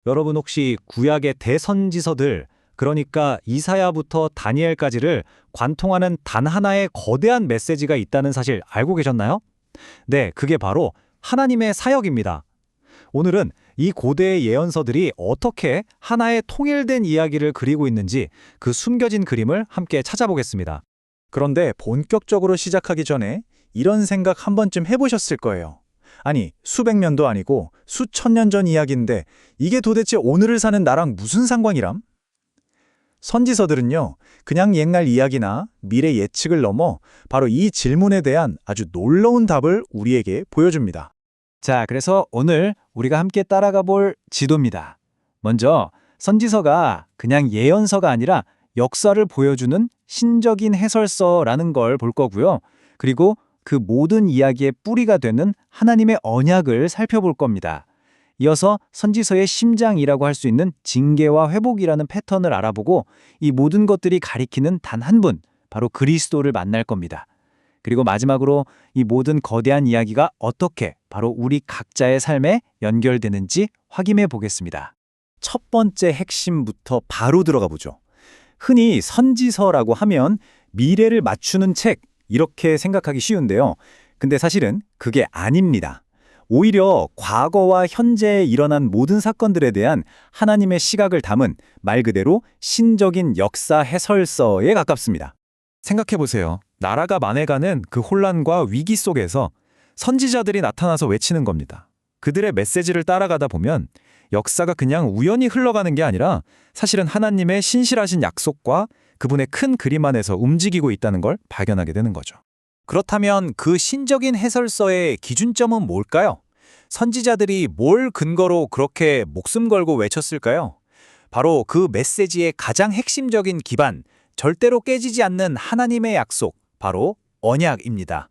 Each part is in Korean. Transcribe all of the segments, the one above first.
여러분 혹시 구약의 대선지서들, 그러니까 이사야부터 다니엘까지를 관통하는 단 하나의 거대한 메시지가 있다는 사실 알고 계셨나요? 네, 그게 바로 하나님의 사역입니다. 오늘은 이 고대의 예언서들이 어떻게 하나의 통일된 이야기를 그리고 있는지 그 숨겨진 그림을 함께 찾아보겠습니다. 그런데 본격적으로 시작하기 전에 이런 생각 한 번쯤 해보셨을 거예요. 아니, 수백 년도 아니고 수천 년 전 이야기인데 이게 도대체 오늘을 사는 나랑 무슨 상관이람? 선지서들은요, 그냥 옛날 이야기나 미래 예측을 넘어 바로 이 질문에 대한 아주 놀라운 답을 우리에게 보여줍니다. 자, 그래서 오늘 우리가 함께 따라가 볼 지도입니다. 먼저 선지서가 그냥 예언서가 아니라 역사를 보여주는 신적인 해설서라는 걸 볼 거고요. 그리고 그 모든 이야기의 뿌리가 되는 하나님의 언약을 살펴볼 겁니다. 이어서 선지서의 심장이라고 할 수 있는 징계와 회복이라는 패턴을 알아보고 이 모든 것들이 가리키는 단 한 분, 바로 그리스도를 만날 겁니다. 그리고 마지막으로 이 모든 거대한 이야기가 어떻게 바로 우리 각자의 삶에 연결되는지 확인해 보겠습니다. 첫 번째 핵심부터 바로 들어가 보죠. 흔히 선지서라고 하면 미래를 맞추는 책, 이렇게 생각하기 쉬운데요. 근데 사실은 그게 아닙니다. 오히려 과거와 현재에 일어난 모든 사건들에 대한 하나님의 시각을 담은 말 그대로 신적인 역사 해설서에 가깝습니다. 생각해보세요. 나라가 망해가는 그 혼란과 위기 속에서 선지자들이 나타나서 외치는 겁니다. 그들의 메시지를 따라가다 보면 역사가 그냥 우연히 흘러가는 게 아니라 사실은 하나님의 신실하신 약속과 그분의 큰 그림 안에서 움직이고 있다는 걸 발견하게 되는 거죠. 그렇다면 그 신적인 해설서의 기준점은 뭘까요? 선지자들이 뭘 근거로 그렇게 목숨 걸고 외쳤을까요? 바로 그 메시지의 가장 핵심적인 기반, 절대로 깨지지 않는 하나님의 약속, 바로 언약입니다.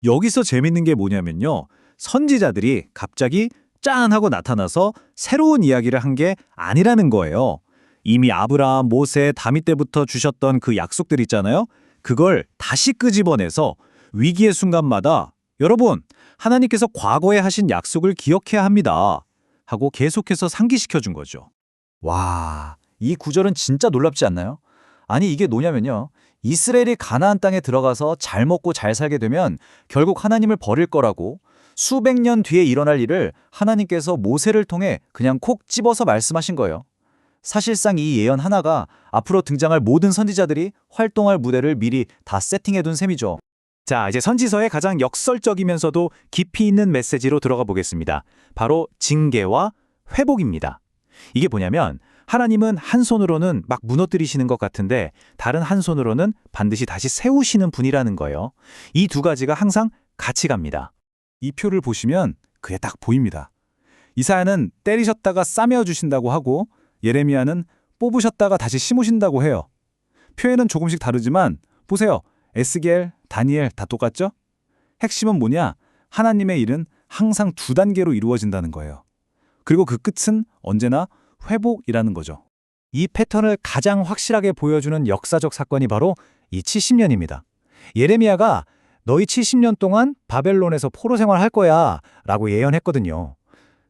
여기서 재밌는 게 뭐냐면요. 선지자들이 갑자기 짠 하고 나타나서 새로운 이야기를 한 게 아니라는 거예요. 이미 아브라함, 모세, 다윗 때부터 주셨던 그 약속들 있잖아요. 그걸 다시 끄집어내서 위기의 순간마다 여러분, 하나님께서 과거에 하신 약속을 기억해야 합니다. 하고 계속해서 상기시켜 준 거죠. 와, 이 구절은 진짜 놀랍지 않나요? 아니, 이게 뭐냐면요. 이스라엘이 가나안 땅에 들어가서 잘 먹고 잘 살게 되면 결국 하나님을 버릴 거라고 수백 년 뒤에 일어날 일을 하나님께서 모세를 통해 그냥 콕 집어서 말씀하신 거예요. 사실상 이 예언 하나가 앞으로 등장할 모든 선지자들이 활동할 무대를 미리 다 세팅해둔 셈이죠. 자, 이제 선지서의 가장 역설적이면서도 깊이 있는 메시지로 들어가 보겠습니다. 바로 징계와 회복입니다. 이게 뭐냐면 하나님은 한 손으로는 막 무너뜨리시는 것 같은데 다른 한 손으로는 반드시 다시 세우시는 분이라는 거예요. 이 두 가지가 항상 같이 갑니다. 이 표를 보시면 그게 딱 보입니다. 이사야는 때리셨다가 싸매어 주신다고 하고 예레미야는 뽑으셨다가 다시 심으신다고 해요. 표현은 조금씩 다르지만 보세요. 에스겔, 다니엘 다 똑같죠? 핵심은 뭐냐? 하나님의 일은 항상 두 단계로 이루어진다는 거예요. 그리고 그 끝은 언제나 회복이라는 거죠. 이 패턴을 가장 확실하게 보여주는 역사적 사건이 바로 이 70년입니다. 예레미야가 너희 70년 동안 바벨론에서 포로 생활할 거야 라고 예언했거든요.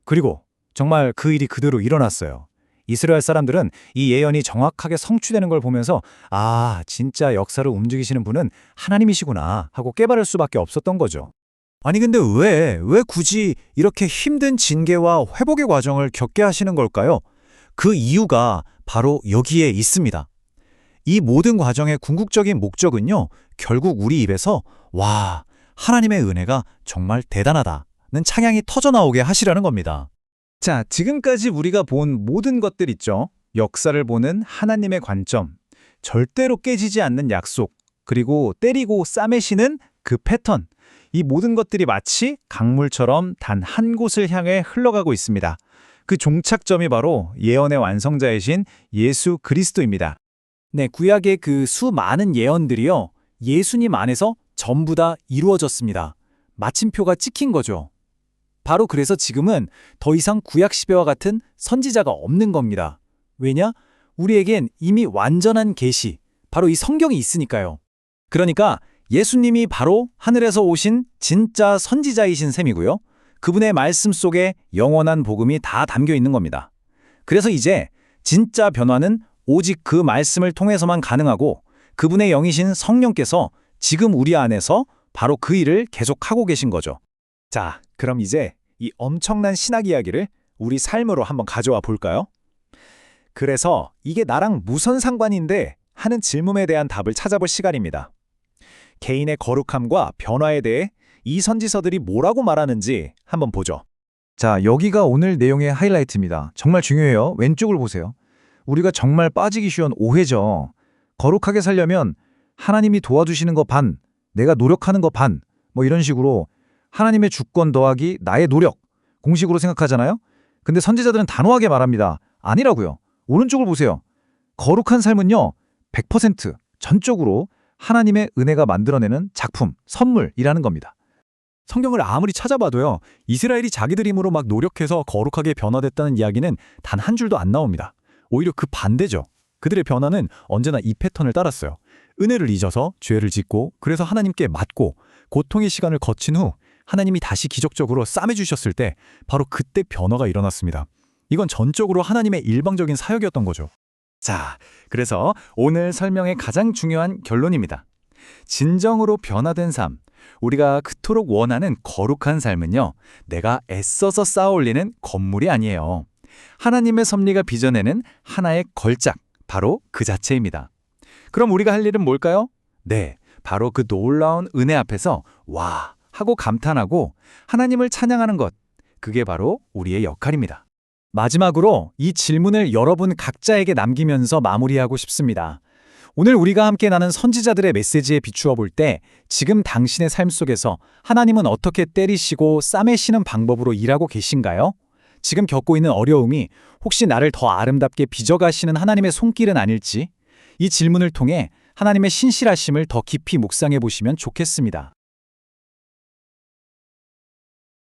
그리고 정말 그 일이 그대로 일어났어요. 이스라엘 사람들은 이 예언이 정확하게 성취되는 걸 보면서 아, 진짜 역사를 움직이시는 분은 하나님이시구나 하고 깨달을 수밖에 없었던 거죠. 아니 근데 왜 굳이 이렇게 힘든 징계와 회복의 과정을 겪게 하시는 걸까요? 그 이유가 바로 여기에 있습니다. 이 모든 과정의 궁극적인 목적은요, 결국 우리 입에서 와, 하나님의 은혜가 정말 대단하다는 찬양이 터져나오게 하시라는 겁니다. 자, 지금까지 우리가 본 모든 것들 있죠. 역사를 보는 하나님의 관점, 절대로 깨지지 않는 약속, 그리고 때리고 싸매시는 그 패턴. 이 모든 것들이 마치 강물처럼 단 한 곳을 향해 흘러가고 있습니다. 그 종착점이 바로 예언의 완성자이신 예수 그리스도입니다. 네, 구약의 그 수많은 예언들이요, 예수님 안에서 전부 다 이루어졌습니다. 마침표가 찍힌 거죠. 바로 그래서 지금은 더 이상 구약 시대와 같은 선지자가 없는 겁니다. 왜냐? 우리에겐 이미 완전한 계시, 바로 이 성경이 있으니까요. 그러니까 예수님이 바로 하늘에서 오신 진짜 선지자이신 셈이고요. 그분의 말씀 속에 영원한 복음이 다 담겨 있는 겁니다. 그래서 이제 진짜 변화는 오직 그 말씀을 통해서만 가능하고 그분의 영이신 성령께서 지금 우리 안에서 바로 그 일을 계속하고 계신 거죠. 자, 그럼 이제 이 엄청난 신학 이야기를 우리 삶으로 한번 가져와 볼까요? 그래서 이게 나랑 무슨 상관인데 하는 질문에 대한 답을 찾아볼 시간입니다. 개인의 거룩함과 변화에 대해 이 선지서들이 뭐라고 말하는지 한번 보죠. 자, 여기가 오늘 내용의 하이라이트입니다. 정말 중요해요. 왼쪽을 보세요. 우리가 정말 빠지기 쉬운 오해죠. 거룩하게 살려면 하나님이 도와주시는 거 반, 내가 노력하는 거 반, 뭐 이런 식으로 하나님의 주권 더하기 나의 노력, 공식으로 생각하잖아요? 근데 선지자들은 단호하게 말합니다. 아니라고요. 오른쪽을 보세요. 거룩한 삶은요, 100% 전적으로 하나님의 은혜가 만들어내는 작품, 선물이라는 겁니다. 성경을 아무리 찾아봐도요, 이스라엘이 자기들 힘으로 막 노력해서 거룩하게 변화됐다는 이야기는 단 한 줄도 안 나옵니다. 오히려 그 반대죠. 그들의 변화는 언제나 이 패턴을 따랐어요. 은혜를 잊어서 죄를 짓고 그래서 하나님께 맞고 고통의 시간을 거친 후 하나님이 다시 기적적으로 싸매주셨을 때 바로 그때 변화가 일어났습니다. 이건 전적으로 하나님의 일방적인 사역이었던 거죠. 자, 그래서 오늘 설명의 가장 중요한 결론입니다. 진정으로 변화된 삶, 우리가 그토록 원하는 거룩한 삶은요, 내가 애써서 쌓아올리는 건물이 아니에요. 하나님의 섭리가 빚어내는 하나의 걸작, 바로 그 자체입니다. 그럼 우리가 할 일은 뭘까요? 네, 바로 그 놀라운 은혜 앞에서 와 하고 감탄하고 하나님을 찬양하는 것, 그게 바로 우리의 역할입니다. 마지막으로 이 질문을 여러분 각자에게 남기면서 마무리하고 싶습니다. 오늘 우리가 함께 나눈 선지자들의 메시지에 비추어 볼 때 지금 당신의 삶 속에서 하나님은 어떻게 때리시고 싸매시는 방법으로 일하고 계신가요? 지금 겪고 있는 어려움이 혹시 나를 더 아름답게 빚어가시는 하나님의 손길은 아닐지 이 질문을 통해 하나님의 신실하심을 더 깊이 묵상해 보시면 좋겠습니다.